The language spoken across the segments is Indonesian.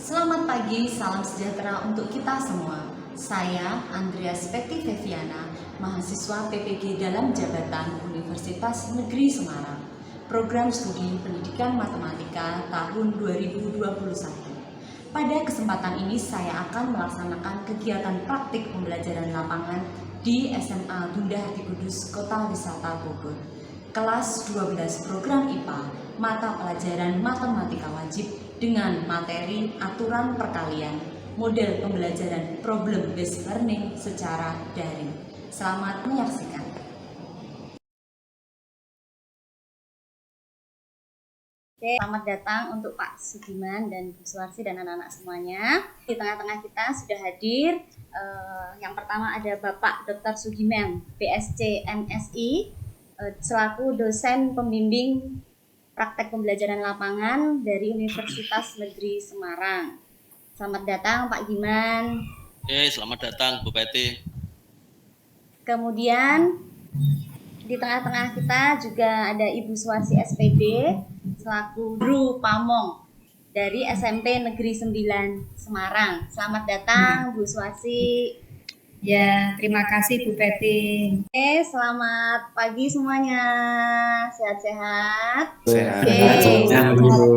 Selamat pagi, salam sejahtera untuk kita semua. Saya Andrea Spekti Feviana, mahasiswa PPG dalam jabatan Universitas Negeri Semarang, Program Studi Pendidikan Matematika tahun 2021. Pada kesempatan ini saya akan melaksanakan kegiatan praktik pembelajaran lapangan di SMA Bunda Hati Kudus, Kota Wisata Bogor. Kelas 12 program IPA, mata pelajaran matematika wajib dengan materi aturan perkalian, model pembelajaran problem based learning secara daring. Selamat menyaksikan. Oke, selamat datang untuk Pak Sugiman dan Bu Suwarsi dan anak-anak semuanya. Di tengah-tengah kita sudah hadir yang pertama ada Bapak Dr. Sugiman, BSc MSI, selaku dosen pembimbing praktek pembelajaran lapangan dari Universitas Negeri Semarang. Selamat datang Pak Giman. Selamat datang Bu Peti. Kemudian di tengah-tengah kita juga ada Ibu Suwarsi SPD selaku guru pamong dari SMP Negeri 9 Semarang. Selamat datang Bu Suwarsi. Ya, terima kasih Bu Peti. Selamat pagi semuanya. Sehat-sehat? Sehat.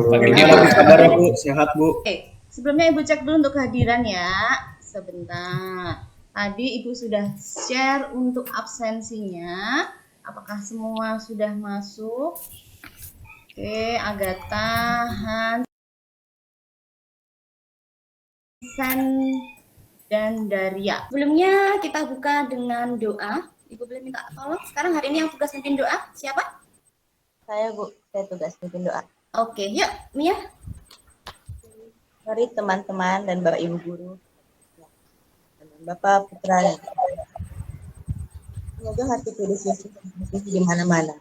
Paginya apa kabar Bu? Sehat Bu? Sebelumnya Ibu cek dulu untuk kehadiran ya. Sebentar. Tadi Ibu sudah share untuk absensinya. Apakah semua sudah masuk? Oke, Agatha, Hans, Sen, dan Daria. Sebelumnya kita buka dengan doa. Ibu boleh minta tolong. Sekarang hari ini yang tugas mimpin doa siapa? Saya Bu, saya tugas mimpin doa. Oke, yuk Mia. Mari teman-teman dan Bapak Ibu guru, dan Bapak Putra, semoga hati kudus Yesus di mana-mana.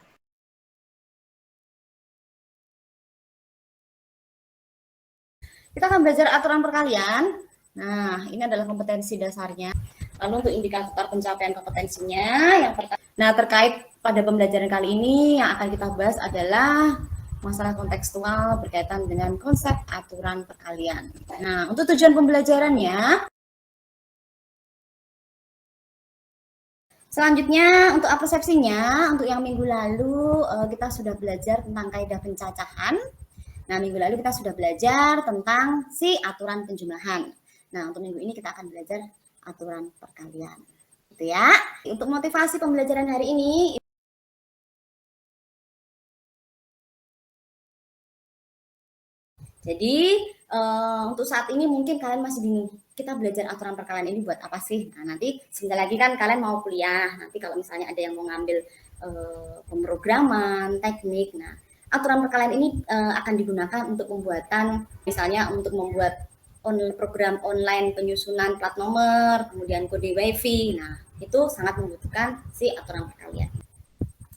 Kita akan belajar aturan perkalian. Nah, ini adalah kompetensi dasarnya. Lalu untuk indikator pencapaian kompetensinya, yang pertama. Nah, terkait pada pembelajaran kali ini yang akan kita bahas adalah masalah kontekstual berkaitan dengan konsep aturan perkalian. Nah, untuk tujuan pembelajarannya, selanjutnya untuk persepsinya, untuk yang minggu lalu kita sudah belajar tentang kaidah pencacahan. Nah, minggu lalu kita sudah belajar tentang si aturan penjumlahan. Nah, untuk minggu ini kita akan belajar aturan perkalian. Gitu ya. Untuk motivasi pembelajaran hari ini, jadi untuk saat ini mungkin kalian masih bingung, kita belajar aturan perkalian ini buat apa sih? Nah, nanti sebentar lagi kan kalian mau kuliah. Nanti kalau misalnya ada yang mau ngambil pemrograman, teknik, nah aturan perkalian ini akan digunakan untuk pembuatan, misalnya untuk membuat program online penyusunan plat nomor, kemudian kode wifi. Nah, itu sangat membutuhkan si aturan perkalian.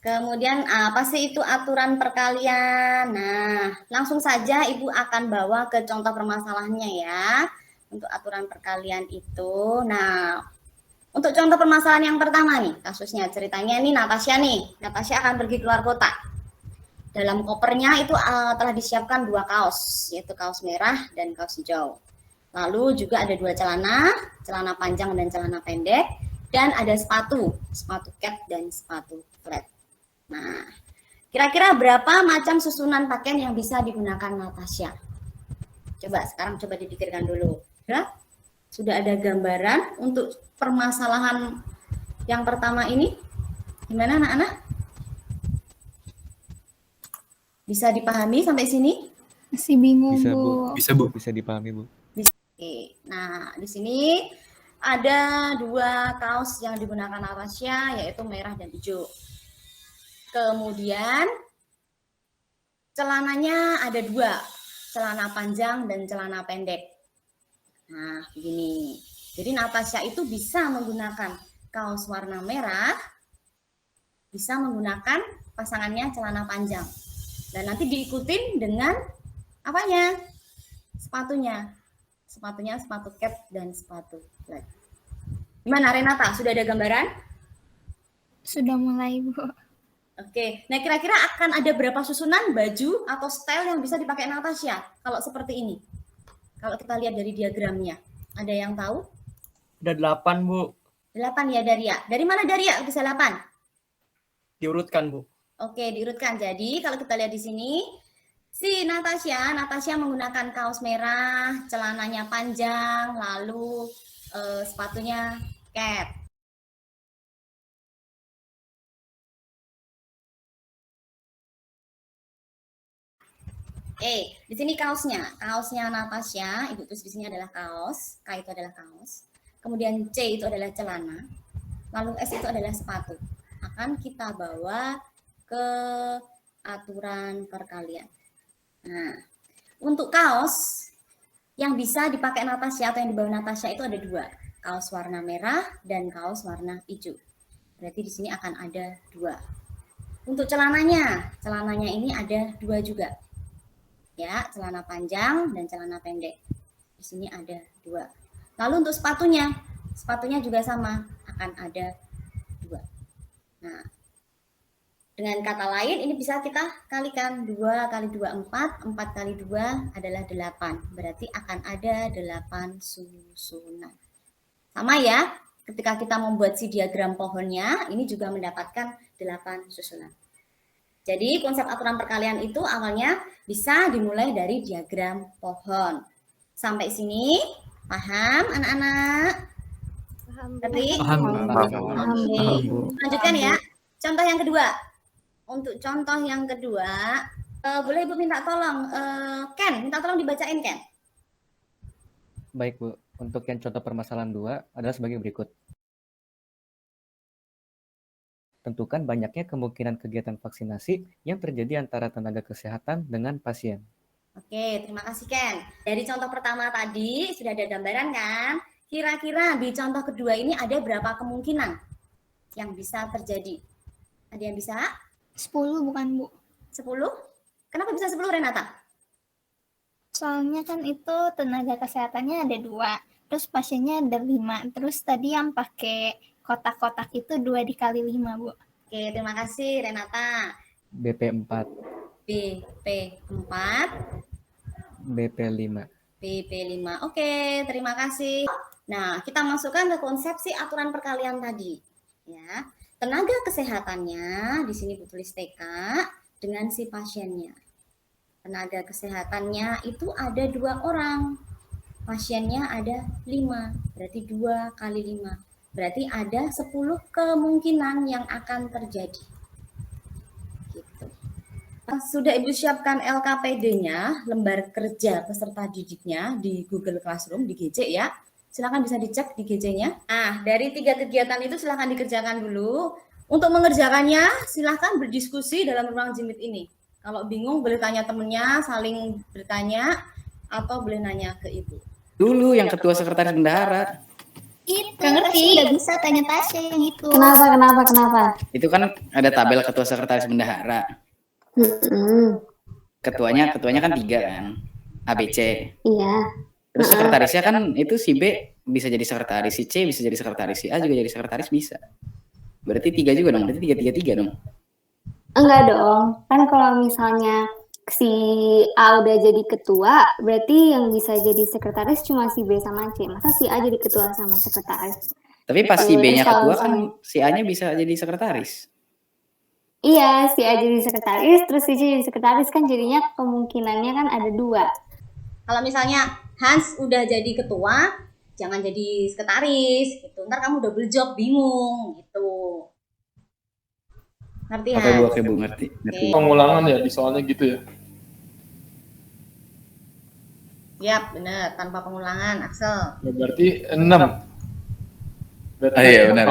Kemudian apa sih itu aturan perkalian? Nah, langsung saja Ibu akan bawa ke contoh permasalahannya ya. Untuk aturan perkalian itu. Nah, untuk contoh permasalahan yang pertama nih, kasusnya ceritanya ini Natasha nih. Natasha akan pergi keluar kota. Dalam kopernya itu telah disiapkan 2 kaos, yaitu kaos merah dan kaos hijau. Lalu juga ada 2 celana, celana panjang dan celana pendek, dan ada sepatu cat dan sepatu flat. Nah, kira-kira berapa macam susunan pakaian yang bisa digunakan Natasha? Coba dipikirkan dulu. Ya? Sudah ada gambaran untuk permasalahan yang pertama ini? Gimana anak-anak? Bisa dipahami sampai sini? Masih bingung, Bisa, Bu. Bisa, Bu. Bisa dipahami, Bu. Oke. Nah, di sini ada 2 kaos yang digunakan Natasha, yaitu merah dan hijau. Kemudian celananya ada 2, celana panjang dan celana pendek. Nah, begini. Jadi Natasha itu bisa menggunakan kaos warna merah, bisa menggunakan pasangannya celana panjang. Dan nanti diikutin dengan apanya? Sepatunya. Sepatunya sepatu cat dan sepatu flat. Gimana Renata? Sudah ada gambaran? Sudah mulai, Bu. Oke. Nah, kira-kira akan ada berapa susunan baju atau style yang bisa dipakai Natasha kalau seperti ini? Kalau kita lihat dari diagramnya, ada yang tahu? Ada 8, Bu. 8 ya Daria. Dari mana Daria bisa 8? Diurutkan, Bu. Oke, diurutkan. Jadi kalau kita lihat di sini, si Natasha menggunakan kaos merah, celananya panjang, lalu sepatunya cat. Oke, di sini kaosnya Natasha, Ibu tulis di sini adalah kaos, K itu adalah kaos. Kemudian C itu adalah celana, lalu S itu adalah sepatu. Akan kita bawa ke aturan perkalian. Nah, untuk kaos yang bisa dipakai Natasha atau yang dibawa Natasha itu ada 2, kaos warna merah dan kaos warna hijau. Berarti di sini akan ada 2. Untuk celananya ini ada 2 juga. Ya, celana panjang dan celana pendek. Di sini ada 2. Lalu untuk sepatunya juga sama, akan ada 2. Nah, dengan kata lain ini bisa kita kalikan, 2 kali 2 4, 4 kali 2 adalah 8. Berarti akan ada 8 susunan. Sama ya, ketika kita membuat si diagram pohonnya, ini juga mendapatkan 8 susunan. Jadi konsep aturan perkalian itu awalnya bisa dimulai dari diagram pohon. Sampai sini paham anak-anak? Paham. Paham, Bu. Lanjutkan ya. Contoh yang kedua. Untuk contoh yang kedua, boleh Ibu minta tolong, Ken, minta tolong dibacain Ken. Baik, Bu. Untuk yang contoh permasalahan 2 adalah sebagai berikut. Tentukan banyaknya kemungkinan kegiatan vaksinasi yang terjadi antara tenaga kesehatan dengan pasien. Oke, terima kasih Ken. Dari contoh pertama tadi sudah ada gambaran kan? Kira-kira di contoh kedua ini ada berapa kemungkinan yang bisa terjadi? Ada yang bisa? 10 bukan, Bu? 10? Kenapa bisa 10 Renata? Soalnya kan itu tenaga kesehatannya ada 2, terus pasiennya ada 5. Terus tadi yang pakai kotak-kotak itu 2 dikali 5, Bu. Oke, terima kasih Renata. BP4, BP4, BP5. BP5. Oke, terima kasih. Nah, kita masukkan ke konsepsi aturan perkalian tadi. Ya, tenaga kesehatannya di sini Bu tulis TK dengan si pasiennya. Tenaga kesehatannya itu ada 2 orang. Pasiennya ada 5. Berarti 2 kali 5. Berarti ada 10 kemungkinan yang akan terjadi. Gitu. Sudah Ibu siapkan LKPD-nya, lembar kerja peserta didiknya di Google Classroom, di GC ya. Silakan bisa dicek di GC-nya. Nah, dari 3 kegiatan itu silakan dikerjakan dulu. Untuk mengerjakannya, silakan berdiskusi dalam ruang Jimit ini. Kalau bingung boleh tanya temennya, saling bertanya, atau boleh nanya ke Ibu. Dulu yang ketua sekretaris bendahara. Itu gak ngerti, udah bisa tanya Tasya yang itu. Kenapa? Itu kan ada tabel ketua sekretaris bendahara. Ketuanya kan 3 kan. ABC. Iya. Terus sekretarisnya kan itu si B bisa jadi sekretaris, si C bisa jadi sekretaris, si A juga jadi sekretaris bisa. Berarti 3 juga dong, berarti 3 dong. Enggak dong. Kan kalau misalnya si A udah jadi ketua, berarti yang bisa jadi sekretaris cuma si B sama C. Masa si A jadi ketua sama sekretaris? Tapi pas si B-nya Terus kalau ketua kan si A-nya bisa jadi sekretaris. Iya, si A jadi sekretaris, terus si C jadi sekretaris, kan jadinya kemungkinannya kan ada 2. Kalau misalnya Hans udah jadi ketua, jangan jadi sekretaris gitu. Ntar kamu double job, bingung gitu. Ngerti Oke Hans? Bu, oke Bu, ngerti. Pengulangan ya di soalnya gitu ya. Yap, bener. Tanpa pengulangan, Axel. Ya berarti 6. Berarti Iya benar.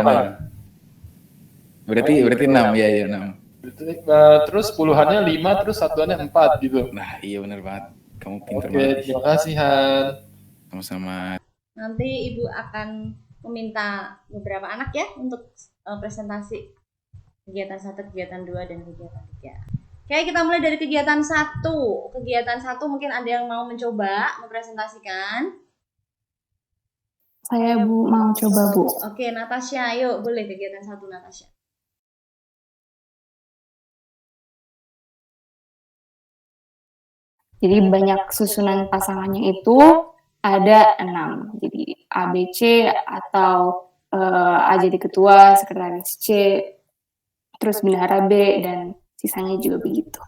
Berarti 6 ya 6. Terus puluhannya 5, terus satuannya 4 gitu. Nah iya benar banget. Kamu pintar Oke, banget. terima kasih Han. Sama-sama. Nanti Ibu akan meminta beberapa anak ya untuk presentasi kegiatan 1, kegiatan 2, dan kegiatan 3. Oke, kita mulai dari kegiatan 1. Kegiatan 1 mungkin ada yang mau mencoba mempresentasikan. Saya Bu mau coba Bu. Oke, Natasha, ayo boleh kegiatan 1 Natasha. Jadi banyak susunan pasangannya itu ada 6. Jadi ABC atau A jadi ketua, sekretaris C, terus bendahara B, dan sisanya juga begitu.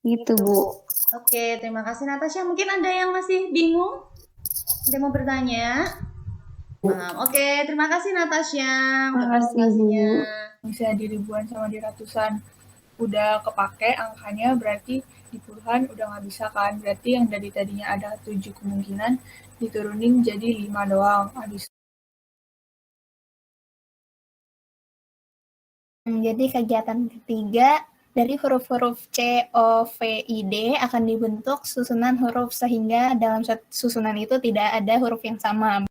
Gitu, Bu. Oke, terima kasih Natasha. Mungkin ada yang masih bingung? Ada mau bertanya? Oke, terima kasih Natasha untuk Terima kasih, presentasinya. Bisa di ribuan sama di ratusan udah kepake angkanya, berarti di puluhan udah nggak bisa kan, berarti yang dari tadinya ada 7 kemungkinan diturunin jadi 5 doang. Habis Jadi kegiatan ketiga dari huruf-huruf C, O, V, I, D akan dibentuk susunan huruf sehingga dalam susunan itu tidak ada huruf yang sama.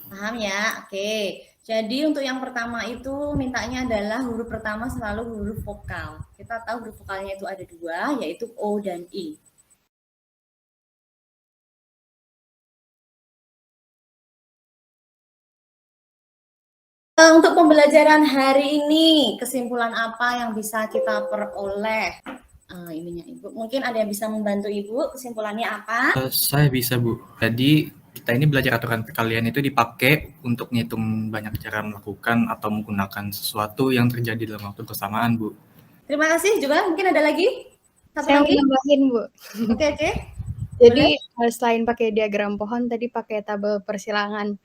Paham ya? Oke. Jadi untuk yang pertama itu mintanya adalah huruf pertama selalu huruf vokal. Kita tahu huruf vokalnya itu ada 2, yaitu O dan I. Untuk pembelajaran hari ini, kesimpulan apa yang bisa kita peroleh? Ininya Ibu, mungkin ada yang bisa membantu Ibu, kesimpulannya apa? Saya bisa, Bu. Jadi kita ini belajar aturan perkalian itu dipakai untuk ngitung banyak cara melakukan atau menggunakan sesuatu yang terjadi dalam waktu bersamaan, Bu. Terima kasih juga. Mungkin ada lagi? Satu Saya mau lagi? nambahin, Bu. Oke. Jadi selain pakai diagram pohon, tadi pakai tabel persilangan.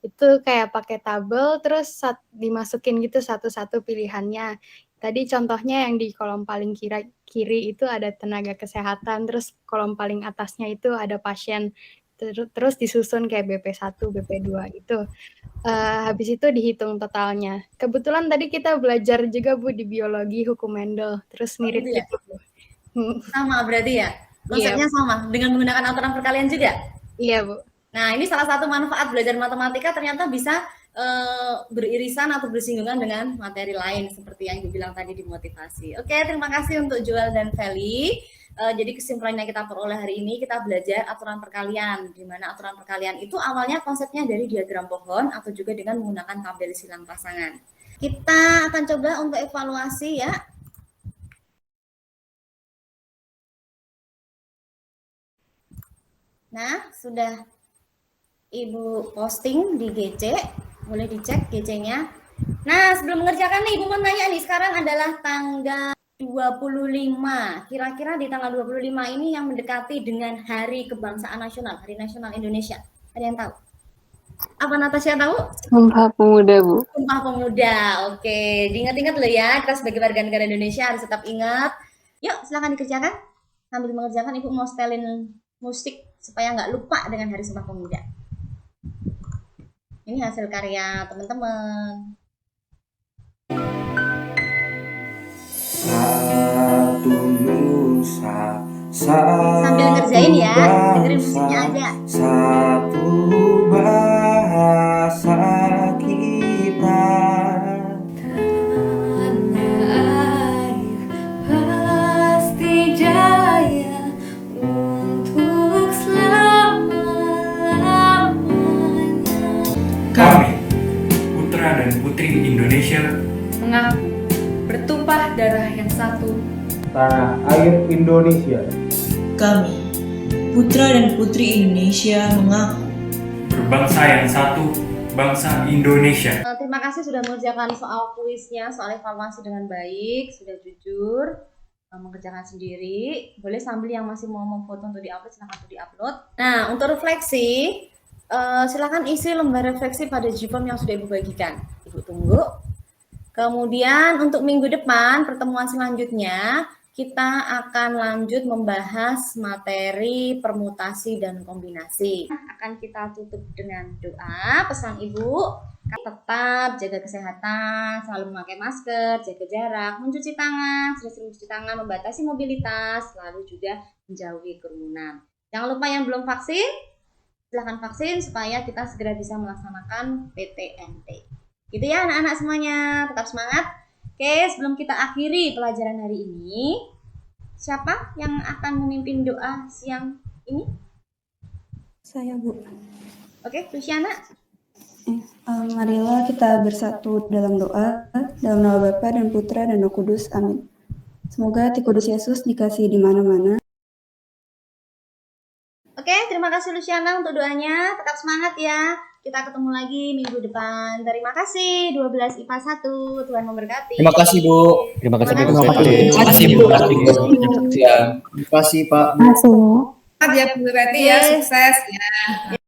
Itu kayak pakai tabel, terus dimasukin gitu satu-satu pilihannya. Tadi contohnya yang di kolom paling kiri itu ada tenaga kesehatan, terus kolom paling atasnya itu ada pasien. Terus disusun kayak BP1, BP2 gitu. Habis itu dihitung totalnya. Kebetulan tadi kita belajar juga, Bu, di biologi hukum Mendel. Terus mirip gitu ya? gitu, Bu. Sama berarti ya? Konsepnya sama, dengan menggunakan aturan perkalian juga? Iya, Bu. Nah, ini salah satu manfaat belajar matematika ternyata bisa beririsan atau bersinggungan dengan materi lain seperti yang dibilang tadi di motivasi. Oke, terima kasih untuk Joel dan Feli. Jadi kesimpulan yang kita peroleh hari ini, kita belajar aturan perkalian, di mana aturan perkalian itu awalnya konsepnya dari diagram pohon atau juga dengan menggunakan tabel silang pasangan. Kita akan coba untuk evaluasi ya. Nah, sudah Ibu posting di GC, boleh dicek GC-nya. Nah, sebelum mengerjakan nih, Ibu mau nanya nih, sekarang adalah tanggal 25. Kira-kira di tanggal 25 ini yang mendekati dengan Hari Kebangsaan Nasional, Hari Nasional Indonesia. Ada yang tahu? Apa Natasha tahu? Sumpah Pemuda, Bu. Sumpah Pemuda, oke. Diingat-ingat loh ya, kita sebagai warga negara Indonesia harus tetap ingat. Yuk, silakan dikerjakan. Sambil mengerjakan, Ibu mau setelin musik supaya nggak lupa dengan Hari Sumpah Pemuda. Ini hasil karya teman-teman. Satu nusa, sambil ngerjain ya, dengerin musiknya aja. Satu bahasa kita. Tanah air pasti jaya untuk selama-lamanya. Kami, putra dan putri Indonesia, mengaku bertumpah darah yang satu, tanah air Indonesia. Kami, putra dan putri Indonesia, mengaku berbangsa yang satu, bangsa Indonesia. Terima kasih sudah mengerjakan soal kuisnya, soal evaluasi dengan baik, sudah jujur mengerjakan sendiri. Boleh sambil yang masih mau memfoto untuk diupload, silahkan untuk diupload. Nah, untuk refleksi, silakan isi lembar refleksi pada Gform yang sudah Ibu bagikan. Ibu tunggu. Kemudian untuk minggu depan, pertemuan selanjutnya, kita akan lanjut membahas materi permutasi dan kombinasi. Akan kita tutup dengan doa, pesan Ibu, tetap jaga kesehatan, selalu memakai masker, jaga jarak, mencuci tangan, sering-sering mencuci tangan, membatasi mobilitas, lalu juga menjauhi kerumunan. Jangan lupa yang belum vaksin, silahkan vaksin supaya kita segera bisa melaksanakan PTMT. Gitu ya anak-anak semuanya, tetap semangat. Oke, sebelum kita akhiri pelajaran hari ini, siapa yang akan memimpin doa siang ini? Saya, Bu. Oke, Luciana. Marilah kita bersatu dalam doa, dalam nama Bapa dan Putra dan Roh Kudus. Amin. Semoga Tikudus Yesus dikasih di mana-mana. Oke, terima kasih Luciana untuk doanya. Tetap semangat ya. Kita ketemu lagi minggu depan. Terima kasih 12 IPA 1. Tuhan memberkati. Terima kasih, Bu. Terima kasih, Bu. Terima kasih, Bu. Terima kasih, Pak. Masuk. Selamat ya Bu Betty ya, sukses ya.